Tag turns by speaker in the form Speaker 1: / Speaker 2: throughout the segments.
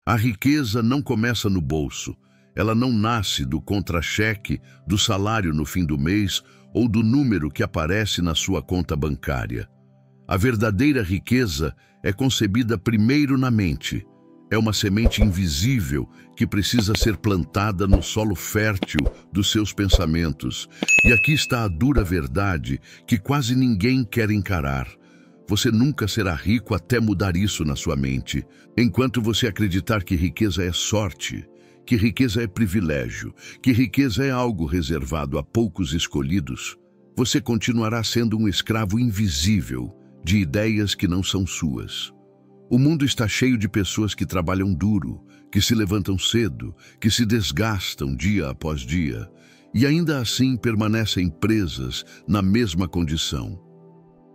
Speaker 1: A riqueza não começa no bolso. Ela não nasce do contra-cheque, do salário no fim do mês ou do número que aparece na sua conta bancária. A verdadeira riqueza é concebida primeiro na mente. É uma semente invisível que precisa ser plantada no solo fértil dos seus pensamentos. E aqui está a dura verdade que quase ninguém quer encarar. Você nunca será rico até mudar isso na sua mente. Enquanto você acreditar que riqueza é sorte, que riqueza é privilégio, que riqueza é algo reservado a poucos escolhidos, você continuará sendo um escravo invisível de ideias que não são suas. O mundo está cheio de pessoas que trabalham duro, que se levantam cedo, que se desgastam dia após dia, e ainda assim permanecem presas na mesma condição.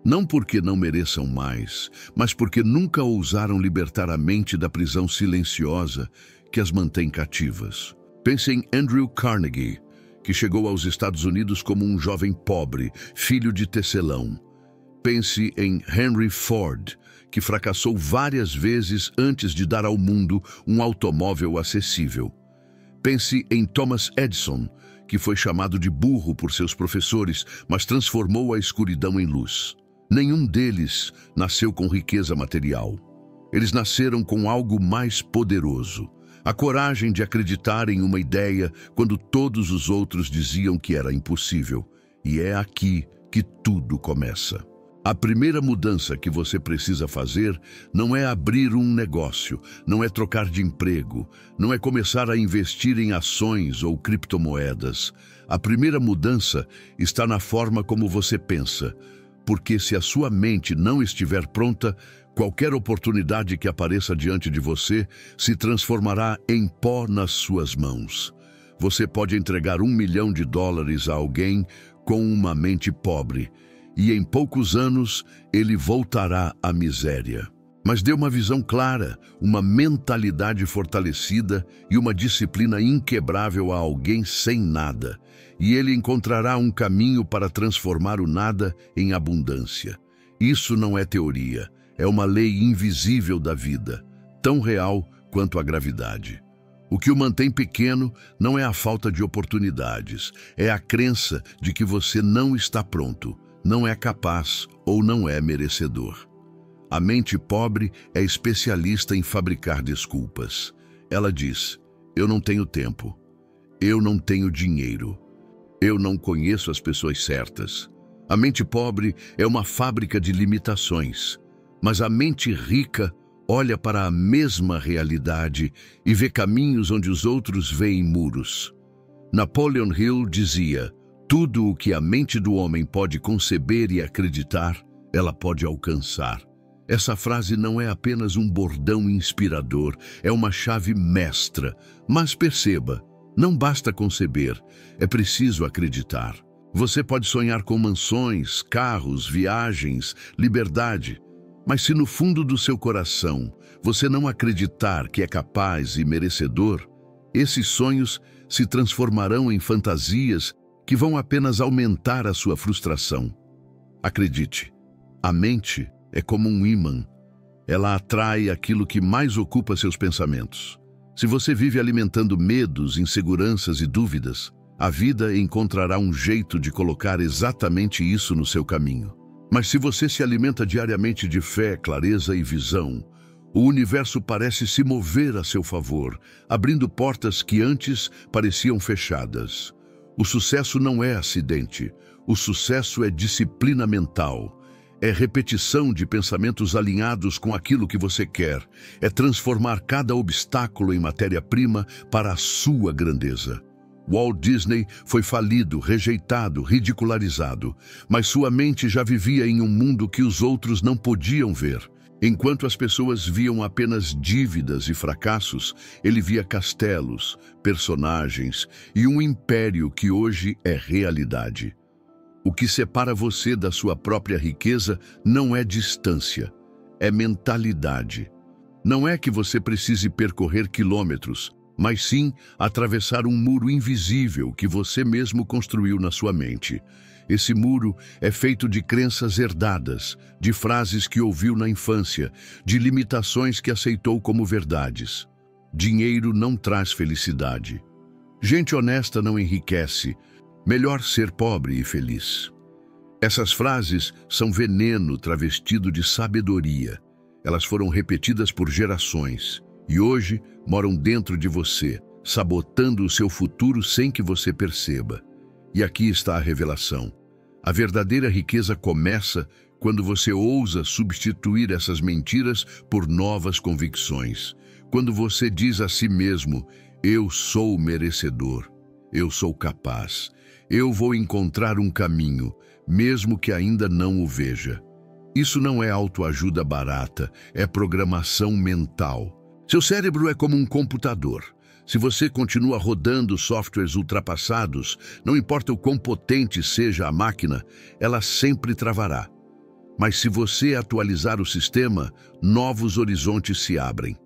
Speaker 1: Não porque não mereçam mais, mas porque nunca ousaram libertar a mente da prisão silenciosa que as mantém cativas. Pense em Andrew Carnegie, que chegou aos Estados Unidos como um jovem pobre, filho de tecelão. Pense em Henry Ford, que fracassou várias vezes antes de dar ao mundo um automóvel acessível. Pense em Thomas Edison, que foi chamado de burro por seus professores, mas transformou a escuridão em luz. Nenhum deles nasceu com riqueza material. Eles nasceram com algo mais poderoso: a coragem de acreditar em uma ideia quando todos os outros diziam que era impossível. E é aqui que tudo começa. A primeira mudança que você precisa fazer não é abrir um negócio, não é trocar de emprego, não é começar a investir em ações ou criptomoedas. A primeira mudança está na forma como você pensa, porque se a sua mente não estiver pronta, qualquer oportunidade que apareça diante de você se transformará em pó nas suas mãos. Você pode entregar $1 milhão a alguém com uma mente pobre, e em poucos anos ele voltará à miséria. Mas dê uma visão clara, uma mentalidade fortalecida e uma disciplina inquebrável a alguém sem nada, e ele encontrará um caminho para transformar o nada em abundância. Isso não é teoria, é uma lei invisível da vida, tão real quanto a gravidade. O que o mantém pequeno não é a falta de oportunidades, é a crença de que você não está pronto, não é capaz ou não é merecedor. A mente pobre é especialista em fabricar desculpas. Ela diz: eu não tenho tempo, eu não tenho dinheiro, eu não conheço as pessoas certas. A mente pobre é uma fábrica de limitações, mas a mente rica olha para a mesma realidade e vê caminhos onde os outros veem muros. Napoleon Hill dizia: tudo o que a mente do homem pode conceber e acreditar, ela pode alcançar. Essa frase não é apenas um bordão inspirador, é uma chave mestra. Mas perceba, não basta conceber, é preciso acreditar. Você pode sonhar com mansões, carros, viagens, liberdade, mas se no fundo do seu coração você não acreditar que é capaz e merecedor, esses sonhos se transformarão em fantasias que vão apenas aumentar a sua frustração. Acredite, a mente é como um ímã. Ela atrai aquilo que mais ocupa seus pensamentos. Se você vive alimentando medos, inseguranças e dúvidas, a vida encontrará um jeito de colocar exatamente isso no seu caminho. Mas se você se alimenta diariamente de fé, clareza e visão, o universo parece se mover a seu favor, abrindo portas que antes pareciam fechadas. O sucesso não é acidente. O sucesso é disciplina mental. É repetição de pensamentos alinhados com aquilo que você quer. É transformar cada obstáculo em matéria-prima para a sua grandeza. Walt Disney foi falido, rejeitado, ridicularizado, mas sua mente já vivia em um mundo que os outros não podiam ver. Enquanto as pessoas viam apenas dívidas e fracassos, ele via castelos, personagens e um império que hoje é realidade. O que separa você da sua própria riqueza não é distância, é mentalidade. Não é que você precise percorrer quilômetros, mas sim atravessar um muro invisível que você mesmo construiu na sua mente. Esse muro é feito de crenças herdadas, de frases que ouviu na infância, de limitações que aceitou como verdades. Dinheiro não traz felicidade. Gente honesta não enriquece. Melhor ser pobre e feliz. Essas frases são veneno travestido de sabedoria. Elas foram repetidas por gerações e hoje moram dentro de você, sabotando o seu futuro sem que você perceba. E aqui está a revelação. A verdadeira riqueza começa quando você ousa substituir essas mentiras por novas convicções. Quando você diz a si mesmo, eu sou merecedor, eu sou capaz, eu vou encontrar um caminho, mesmo que ainda não o veja. Isso não é autoajuda barata, é programação mental. Seu cérebro é como um computador. Se você continua rodando softwares ultrapassados, não importa o quão potente seja a máquina, ela sempre travará. Mas se você atualizar o sistema, novos horizontes se abrem.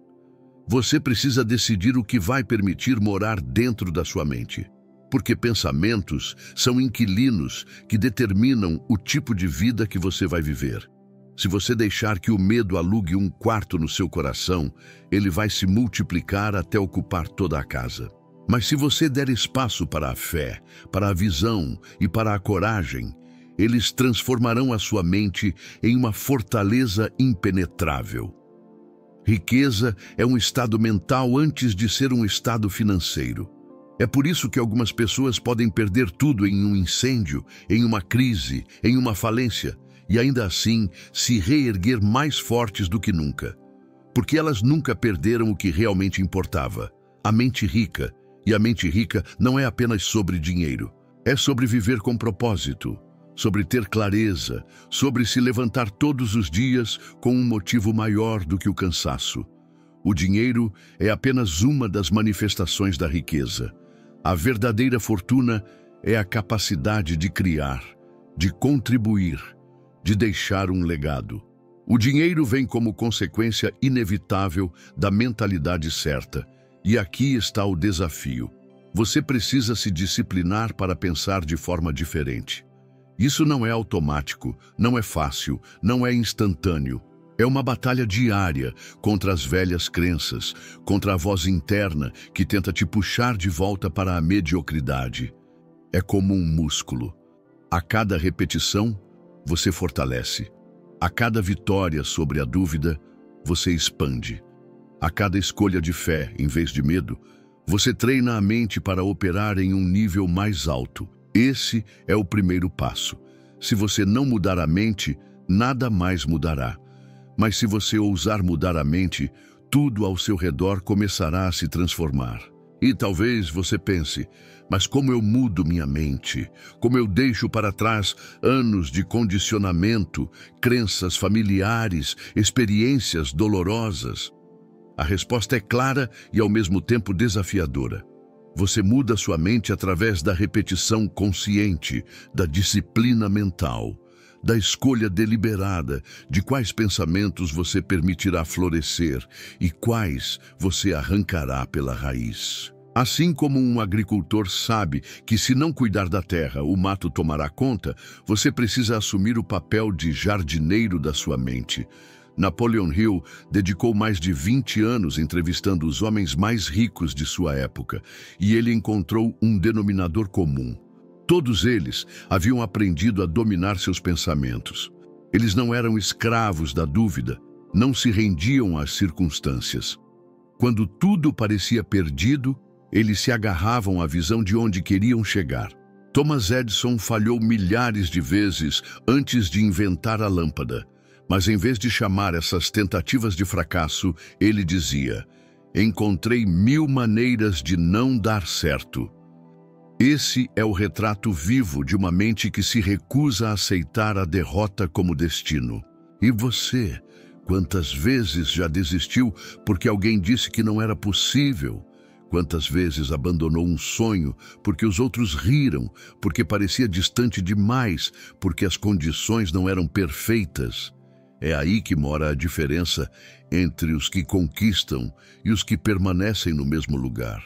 Speaker 1: Você precisa decidir o que vai permitir morar dentro da sua mente. Porque pensamentos são inquilinos que determinam o tipo de vida que você vai viver. Se você deixar que o medo alugue um quarto no seu coração, ele vai se multiplicar até ocupar toda a casa. Mas se você der espaço para a fé, para a visão e para a coragem, eles transformarão a sua mente em uma fortaleza impenetrável. Riqueza é um estado mental antes de ser um estado financeiro. É por isso que algumas pessoas podem perder tudo em um incêndio, em uma crise, em uma falência, e ainda assim se reerguer mais fortes do que nunca. Porque elas nunca perderam o que realmente importava, a mente rica. E a mente rica não é apenas sobre dinheiro, é sobre viver com propósito, sobre ter clareza, sobre se levantar todos os dias com um motivo maior do que o cansaço. O dinheiro é apenas uma das manifestações da riqueza. A verdadeira fortuna é a capacidade de criar, de contribuir, de deixar um legado. O dinheiro vem como consequência inevitável da mentalidade certa. E aqui está o desafio. Você precisa se disciplinar para pensar de forma diferente. Isso não é automático, não é fácil, não é instantâneo. É uma batalha diária contra as velhas crenças, contra a voz interna que tenta te puxar de volta para a mediocridade. É como um músculo. A cada repetição, você fortalece. A cada vitória sobre a dúvida, você expande. A cada escolha de fé, em vez de medo, você treina a mente para operar em um nível mais alto. Esse é o primeiro passo. Se você não mudar a mente, nada mais mudará. Mas se você ousar mudar a mente, tudo ao seu redor começará a se transformar. E talvez você pense, mas como eu mudo minha mente? Como eu deixo para trás anos de condicionamento, crenças familiares, experiências dolorosas? A resposta é clara e ao mesmo tempo desafiadora. Você muda sua mente através da repetição consciente, da disciplina mental, da escolha deliberada de quais pensamentos você permitirá florescer e quais você arrancará pela raiz. Assim como um agricultor sabe que se não cuidar da terra, o mato tomará conta, você precisa assumir o papel de jardineiro da sua mente. Napoleon Hill dedicou mais de 20 anos entrevistando os homens mais ricos de sua época, e ele encontrou um denominador comum. Todos eles haviam aprendido a dominar seus pensamentos. Eles não eram escravos da dúvida, não se rendiam às circunstâncias. Quando tudo parecia perdido, eles se agarravam à visão de onde queriam chegar. Thomas Edison falhou milhares de vezes antes de inventar a lâmpada. Mas em vez de chamar essas tentativas de fracasso, ele dizia: encontrei 1000 maneiras de não dar certo. Esse é o retrato vivo de uma mente que se recusa a aceitar a derrota como destino. E você, quantas vezes já desistiu porque alguém disse que não era possível? Quantas vezes abandonou um sonho porque os outros riram, porque parecia distante demais, porque as condições não eram perfeitas? É aí que mora a diferença entre os que conquistam e os que permanecem no mesmo lugar.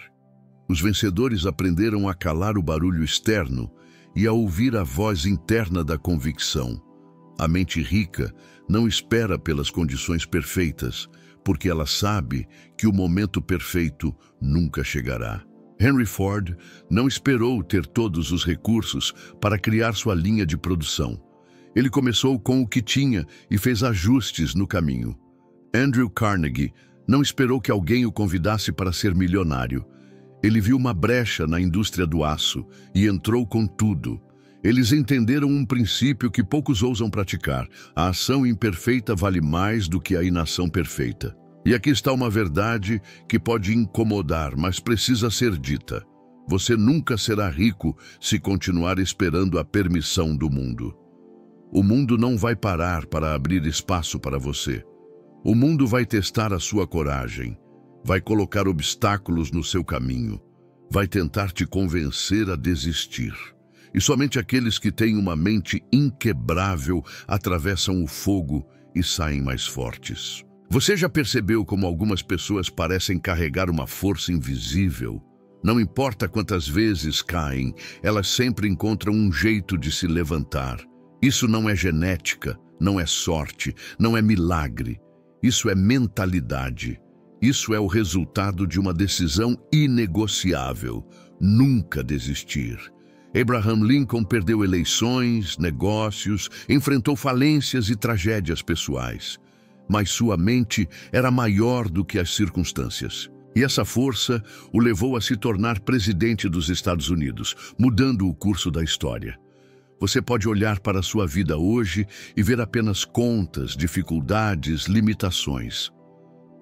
Speaker 1: Os vencedores aprenderam a calar o barulho externo e a ouvir a voz interna da convicção. A mente rica não espera pelas condições perfeitas, porque ela sabe que o momento perfeito nunca chegará. Henry Ford não esperou ter todos os recursos para criar sua linha de produção. Ele começou com o que tinha e fez ajustes no caminho. Andrew Carnegie não esperou que alguém o convidasse para ser milionário. Ele viu uma brecha na indústria do aço e entrou com tudo. Eles entenderam um princípio que poucos ousam praticar: a ação imperfeita vale mais do que a inação perfeita. E aqui está uma verdade que pode incomodar, mas precisa ser dita. Você nunca será rico se continuar esperando a permissão do mundo. O mundo não vai parar para abrir espaço para você. O mundo vai testar a sua coragem, vai colocar obstáculos no seu caminho, vai tentar te convencer a desistir. E somente aqueles que têm uma mente inquebrável atravessam o fogo e saem mais fortes. Você já percebeu como algumas pessoas parecem carregar uma força invisível? Não importa quantas vezes caem, elas sempre encontram um jeito de se levantar. Isso não é genética, não é sorte, não é milagre. Isso é mentalidade. Isso é o resultado de uma decisão inegociável: nunca desistir. Abraham Lincoln perdeu eleições, negócios, enfrentou falências e tragédias pessoais. Mas sua mente era maior do que as circunstâncias. E essa força o levou a se tornar presidente dos Estados Unidos, mudando o curso da história. Você pode olhar para a sua vida hoje e ver apenas contas, dificuldades, limitações.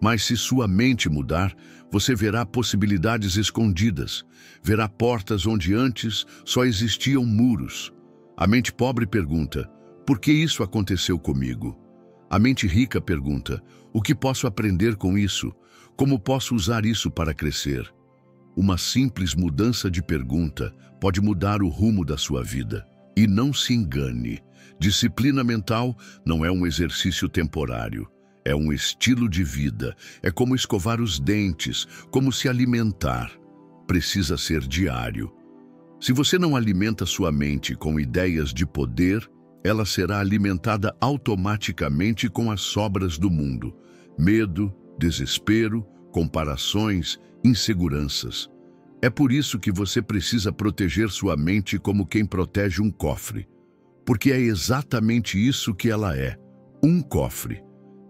Speaker 1: Mas se sua mente mudar, você verá possibilidades escondidas, verá portas onde antes só existiam muros. A mente pobre pergunta: por que isso aconteceu comigo? A mente rica pergunta: o que posso aprender com isso? Como posso usar isso para crescer? Uma simples mudança de pergunta pode mudar o rumo da sua vida. E não se engane, disciplina mental não é um exercício temporário. É um estilo de vida, é como escovar os dentes, como se alimentar. Precisa ser diário. Se você não alimenta sua mente com ideias de poder, ela será alimentada automaticamente com as sobras do mundo: medo, desespero, comparações, inseguranças. É por isso que você precisa proteger sua mente como quem protege um cofre. Porque é exatamente isso que ela é: um cofre.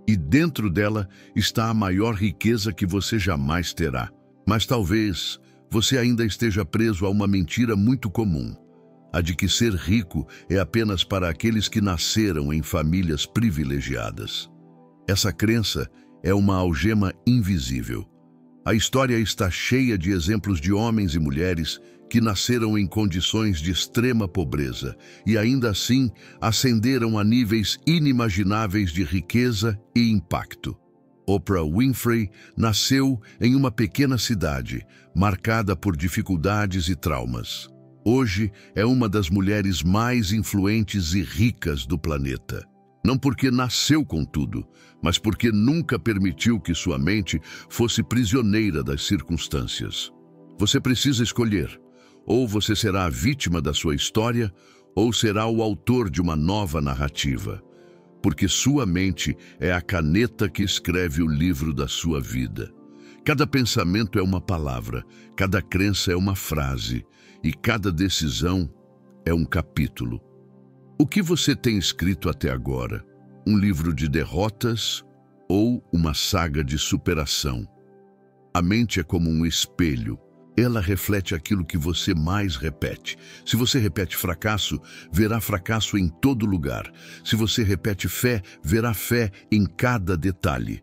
Speaker 1: E dentro dela está a maior riqueza que você jamais terá. Mas talvez você ainda esteja preso a uma mentira muito comum: a de que ser rico é apenas para aqueles que nasceram em famílias privilegiadas. Essa crença é uma algema invisível. A história está cheia de exemplos de homens e mulheres que nasceram em condições de extrema pobreza e ainda assim ascenderam a níveis inimagináveis de riqueza e impacto. Oprah Winfrey nasceu em uma pequena cidade, marcada por dificuldades e traumas. Hoje é uma das mulheres mais influentes e ricas do planeta. Não porque nasceu com tudo, mas porque nunca permitiu que sua mente fosse prisioneira das circunstâncias. Você precisa escolher: ou você será a vítima da sua história, ou será o autor de uma nova narrativa. Porque sua mente é a caneta que escreve o livro da sua vida. Cada pensamento é uma palavra, cada crença é uma frase, e cada decisão é um capítulo. O que você tem escrito até agora? Um livro de derrotas ou uma saga de superação? A mente é como um espelho. Ela reflete aquilo que você mais repete. Se você repete fracasso, verá fracasso em todo lugar. Se você repete fé, verá fé em cada detalhe.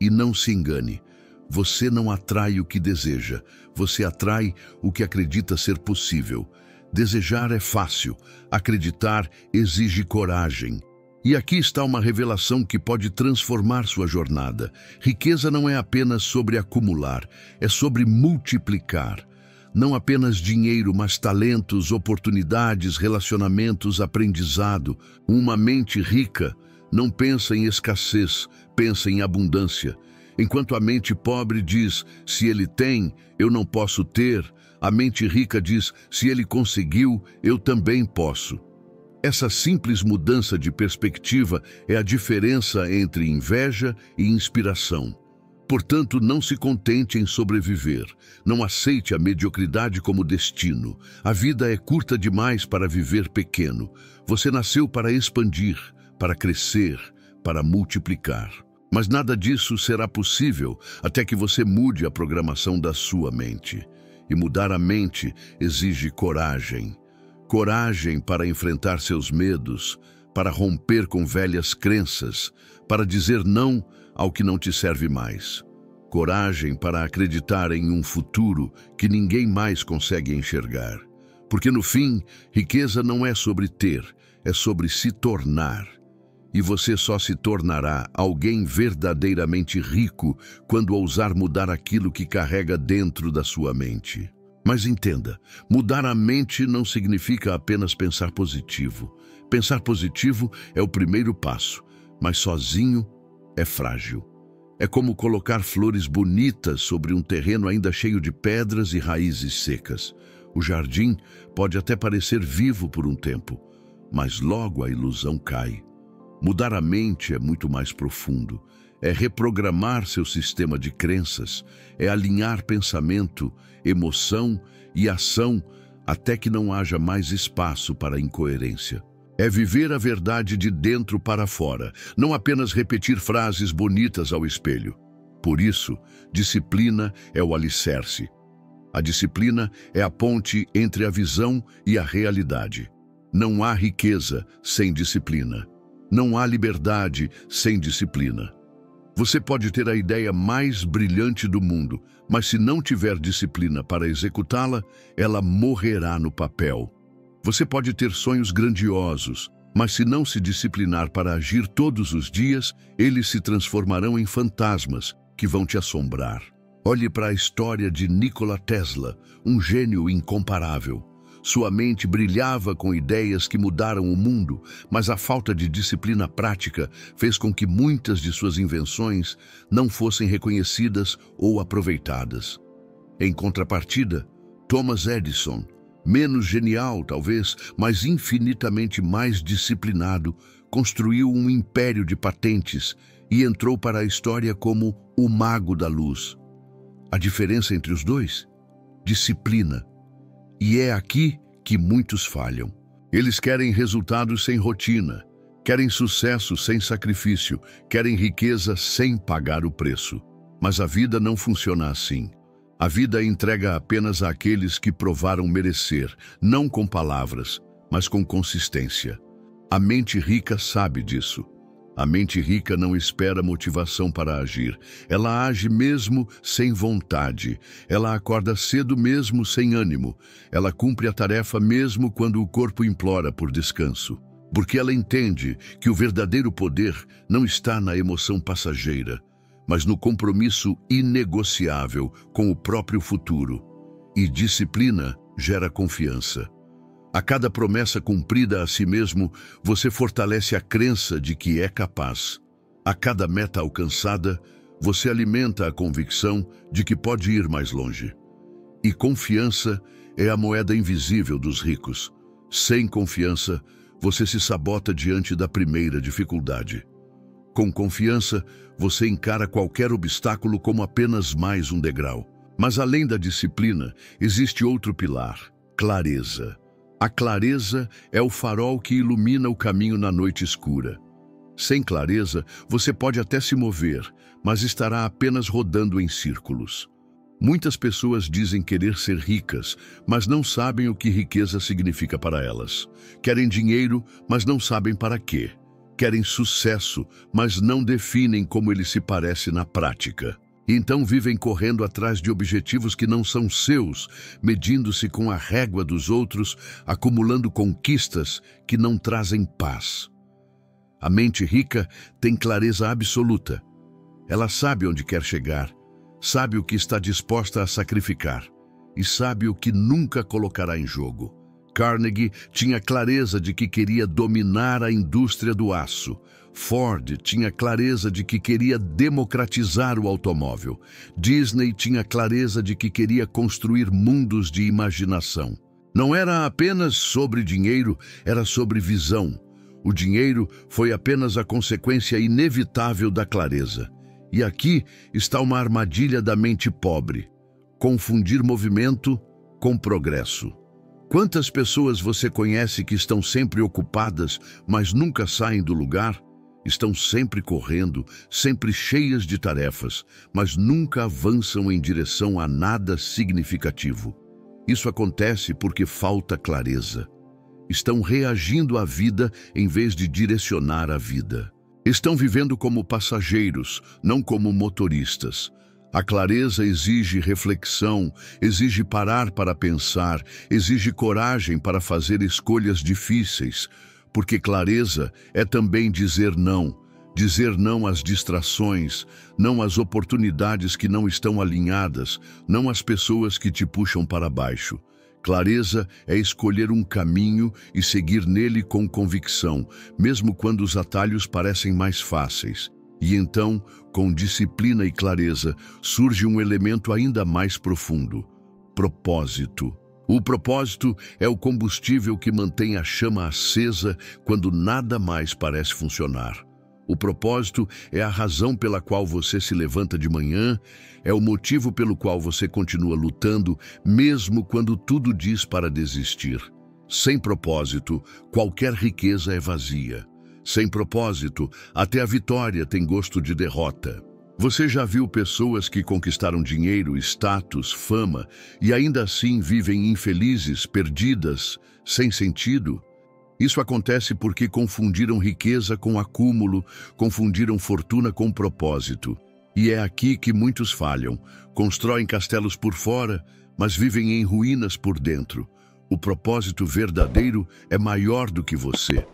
Speaker 1: E não se engane, você não atrai o que deseja, você atrai o que acredita ser possível. Desejar é fácil, acreditar exige coragem. E aqui está uma revelação que pode transformar sua jornada. Riqueza não é apenas sobre acumular, é sobre multiplicar. Não apenas dinheiro, mas talentos, oportunidades, relacionamentos, aprendizado. Uma mente rica não pensa em escassez, pensa em abundância. Enquanto a mente pobre diz: se ele tem, eu não posso ter, a mente rica diz: se ele conseguiu, eu também posso. Essa simples mudança de perspectiva é a diferença entre inveja e inspiração. Portanto, não se contente em sobreviver. Não aceite a mediocridade como destino. A vida é curta demais para viver pequeno. Você nasceu para expandir, para crescer, para multiplicar. Mas nada disso será possível até que você mude a programação da sua mente. E mudar a mente exige coragem. Coragem para enfrentar seus medos, para romper com velhas crenças, para dizer não ao que não te serve mais. Coragem para acreditar em um futuro que ninguém mais consegue enxergar. Porque no fim, riqueza não é sobre ter, é sobre se tornar. E você só se tornará alguém verdadeiramente rico quando ousar mudar aquilo que carrega dentro da sua mente. Mas entenda, mudar a mente não significa apenas pensar positivo. Pensar positivo é o primeiro passo, mas sozinho é frágil. É como colocar flores bonitas sobre um terreno ainda cheio de pedras e raízes secas. O jardim pode até parecer vivo por um tempo, mas logo a ilusão cai. Mudar a mente é muito mais profundo. É reprogramar seu sistema de crenças, é alinhar pensamento, emoção e ação até que não haja mais espaço para incoerência. É viver a verdade de dentro para fora, não apenas repetir frases bonitas ao espelho. Por isso, disciplina é o alicerce. A disciplina é a ponte entre a visão e a realidade. Não há riqueza sem disciplina. Não há liberdade sem disciplina. Você pode ter a ideia mais brilhante do mundo, mas se não tiver disciplina para executá-la, ela morrerá no papel. Você pode ter sonhos grandiosos, mas se não se disciplinar para agir todos os dias, eles se transformarão em fantasmas que vão te assombrar. Olhe para a história de Nikola Tesla, um gênio incomparável. Sua mente brilhava com ideias que mudaram o mundo, mas a falta de disciplina prática fez com que muitas de suas invenções não fossem reconhecidas ou aproveitadas. Em contrapartida, Thomas Edison, menos genial talvez, mas infinitamente mais disciplinado, construiu um império de patentes e entrou para a história como o mago da luz. A diferença entre os dois? Disciplina. E é aqui que muitos falham. Eles querem resultados sem rotina, querem sucesso sem sacrifício, querem riqueza sem pagar o preço. Mas a vida não funciona assim. A vida entrega apenas àqueles que provaram merecer, não com palavras, mas com consistência. A mente rica sabe disso. A mente rica não espera motivação para agir. Ela age mesmo sem vontade. Ela acorda cedo mesmo sem ânimo. Ela cumpre a tarefa mesmo quando o corpo implora por descanso. Porque ela entende que o verdadeiro poder não está na emoção passageira, mas no compromisso inegociável com o próprio futuro. E disciplina gera confiança. A cada promessa cumprida a si mesmo, você fortalece a crença de que é capaz. A cada meta alcançada, você alimenta a convicção de que pode ir mais longe. E confiança é a moeda invisível dos ricos. Sem confiança, você se sabota diante da primeira dificuldade. Com confiança, você encara qualquer obstáculo como apenas mais um degrau. Mas além da disciplina, existe outro pilar: clareza. A clareza é o farol que ilumina o caminho na noite escura. Sem clareza, você pode até se mover, mas estará apenas rodando em círculos. Muitas pessoas dizem querer ser ricas, mas não sabem o que riqueza significa para elas. Querem dinheiro, mas não sabem para quê. Querem sucesso, mas não definem como ele se parece na prática. Então vivem correndo atrás de objetivos que não são seus, medindo-se com a régua dos outros, acumulando conquistas que não trazem paz. A mente rica tem clareza absoluta. Ela sabe onde quer chegar, sabe o que está disposta a sacrificar e sabe o que nunca colocará em jogo. Carnegie tinha clareza de que queria dominar a indústria do aço. Ford tinha clareza de que queria democratizar o automóvel. Disney tinha clareza de que queria construir mundos de imaginação. Não era apenas sobre dinheiro, era sobre visão. O dinheiro foi apenas a consequência inevitável da clareza. E aqui está uma armadilha da mente pobre: confundir movimento com progresso. Quantas pessoas você conhece que estão sempre ocupadas, mas nunca saem do lugar? Estão sempre correndo, sempre cheias de tarefas, mas nunca avançam em direção a nada significativo. Isso acontece porque falta clareza. Estão reagindo à vida em vez de direcionar a vida. Estão vivendo como passageiros, não como motoristas. A clareza exige reflexão, exige parar para pensar, exige coragem para fazer escolhas difíceis, porque clareza é também dizer não às distrações, não às oportunidades que não estão alinhadas, não às pessoas que te puxam para baixo. Clareza é escolher um caminho e seguir nele com convicção, mesmo quando os atalhos parecem mais fáceis. E então, com disciplina e clareza, surge um elemento ainda mais profundo: propósito. O propósito é o combustível que mantém a chama acesa quando nada mais parece funcionar. O propósito é a razão pela qual você se levanta de manhã, é o motivo pelo qual você continua lutando, mesmo quando tudo diz para desistir. Sem propósito, qualquer riqueza é vazia. Sem propósito, até a vitória tem gosto de derrota. Você já viu pessoas que conquistaram dinheiro, status, fama e ainda assim vivem infelizes, perdidas, sem sentido? Isso acontece porque confundiram riqueza com acúmulo, confundiram fortuna com propósito. E é aqui que muitos falham. Constroem castelos por fora, mas vivem em ruínas por dentro. O propósito verdadeiro é maior do que você.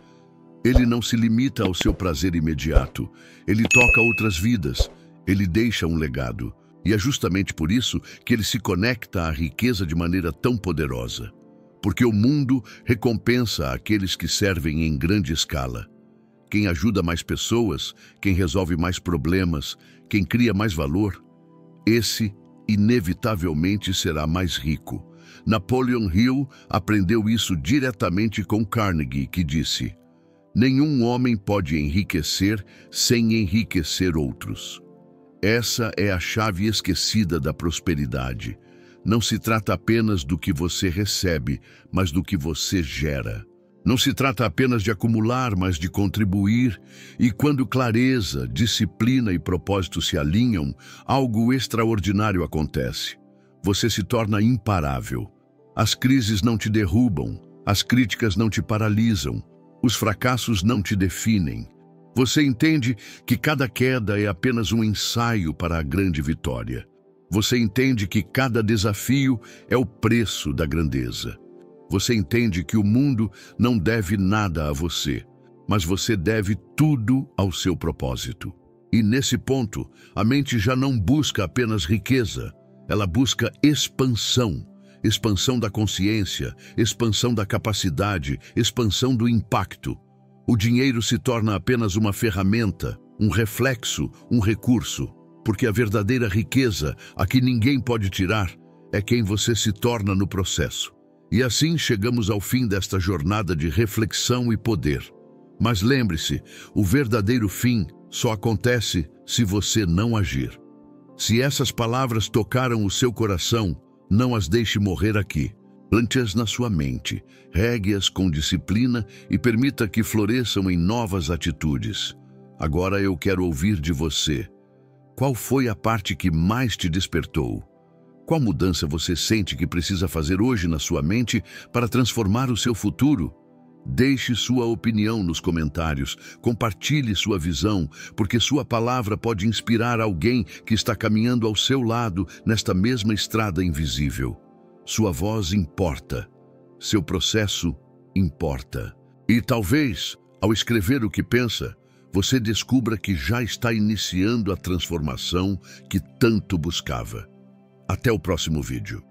Speaker 1: Ele não se limita ao seu prazer imediato. Ele toca outras vidas. Ele deixa um legado. E é justamente por isso que ele se conecta à riqueza de maneira tão poderosa. Porque o mundo recompensa aqueles que servem em grande escala. Quem ajuda mais pessoas, quem resolve mais problemas, quem cria mais valor, esse inevitavelmente será mais rico. Napoleon Hill aprendeu isso diretamente com Carnegie, que disse: nenhum homem pode enriquecer sem enriquecer outros. Essa é a chave esquecida da prosperidade. Não se trata apenas do que você recebe, mas do que você gera. Não se trata apenas de acumular, mas de contribuir. E quando clareza, disciplina e propósito se alinham, algo extraordinário acontece. Você se torna imparável. As crises não te derrubam, as críticas não te paralisam, os fracassos não te definem. Você entende que cada queda é apenas um ensaio para a grande vitória. Você entende que cada desafio é o preço da grandeza. Você entende que o mundo não deve nada a você, mas você deve tudo ao seu propósito. E nesse ponto, a mente já não busca apenas riqueza, ela busca expansão. Expansão da consciência, expansão da capacidade, expansão do impacto. O dinheiro se torna apenas uma ferramenta, um reflexo, um recurso. Porque a verdadeira riqueza, a que ninguém pode tirar, é quem você se torna no processo. E assim chegamos ao fim desta jornada de reflexão e poder. Mas lembre-se, o verdadeiro fim só acontece se você não agir. Se essas palavras tocaram o seu coração, não as deixe morrer aqui. Plante-as na sua mente, regue-as com disciplina e permita que floresçam em novas atitudes. Agora eu quero ouvir de você. Qual foi a parte que mais te despertou? Qual mudança você sente que precisa fazer hoje na sua mente para transformar o seu futuro? Deixe sua opinião nos comentários, compartilhe sua visão, porque sua palavra pode inspirar alguém que está caminhando ao seu lado nesta mesma estrada invisível. Sua voz importa, seu processo importa. E talvez, ao escrever o que pensa, você descubra que já está iniciando a transformação que tanto buscava. Até o próximo vídeo.